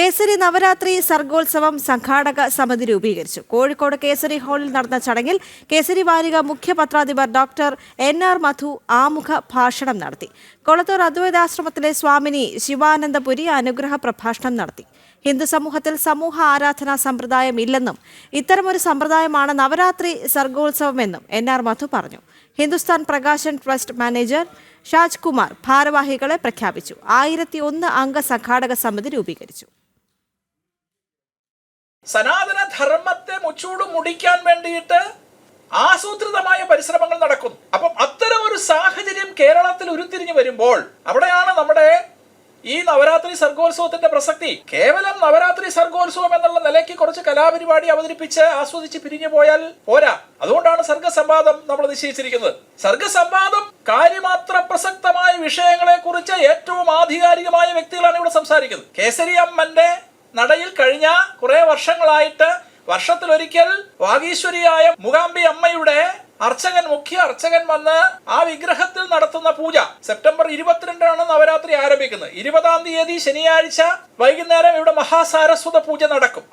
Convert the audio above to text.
കേസരി നവരാത്രി സർഗോത്സവം സംഘാടക സമിതി രൂപീകരിച്ചു. കോഴിക്കോട് കേസരി ഹാളിൽ നടന്ന ചടങ്ങിൽ കേസരി വാരിക മുഖ്യ പത്രാധിപർ ഡോക്ടർ NR മധു ആമുഖ ഭാഷണം നടത്തി. കൊളത്തൂർ അദ്വൈതാശ്രമത്തിലെ സ്വാമിനി ശിവാനന്ദപുരി അനുഗ്രഹ പ്രഭാഷണം നടത്തി. ഹിന്ദു സമൂഹത്തിൽ സമൂഹ ആരാധനാ സമ്പ്രദായം ഇല്ലെന്നും ഇത്തരമൊരു സമ്പ്രദായമാണ് നവരാത്രി സർഗോത്സവമെന്നും NR മധു പറഞ്ഞു. ഹിന്ദുസ്ഥാൻ പ്രകാശൻ ട്രസ്റ്റ് മാനേജർ ഷാജ് കുമാർ ഭാരവാഹികളെ പ്രഖ്യാപിച്ചു. 1001 അംഗ സംഘാടക സമിതി രൂപീകരിച്ചു. സനാതന ധർമ്മത്തെ മുച്ചൂട് മുടിക്കാൻ വേണ്ടിയിട്ട് ആസൂത്രിതമായ പരിശ്രമങ്ങൾ നടക്കുന്നു. അപ്പം അത്തരം ഒരു സാഹചര്യം കേരളത്തിൽ ഉരുത്തിരിഞ്ഞു വരുമ്പോൾ അവിടെയാണ് നമ്മുടെ ഈ നവരാത്രി സർഗോത്സവത്തിന്റെ പ്രസക്തി. കേവലം നവരാത്രി സർഗോത്സവം എന്നുള്ള നിലയ്ക്ക് കുറച്ച് കലാപരിപാടി അവതരിപ്പിച്ച് ആസ്വദിച്ച് പിരിഞ്ഞു പോയാൽ പോരാ. അതുകൊണ്ടാണ് സർഗസംവാദം നമ്മൾ നിശ്ചയിച്ചിരിക്കുന്നത്. സർഗസംവാദം കാര്യമാത്ര പ്രസക്തമായ വിഷയങ്ങളെ കുറിച്ച് ഏറ്റവും ആധികാരികമായ വ്യക്തികളാണ് ഇവിടെ സംസാരിക്കുന്നത്. കേസരി അമ്മന്റെ നടയിൽ കഴിഞ്ഞ കുറെ വർഷങ്ങളായിട്ട് വർഷത്തിലൊരിക്കൽ വാഗീശ്വരിയായ മൂകാംബി അമ്മയുടെ മുഖ്യ അർച്ചകൻ വന്ന് ആ വിഗ്രഹത്തിൽ നടത്തുന്ന പൂജ സെപ്റ്റംബർ 22 നവരാത്രി ആരംഭിക്കുന്നത്. 20 ശനിയാഴ്ച വൈകുന്നേരം ഇവിടെ മഹാസാരസ്വത പൂജ നടക്കും.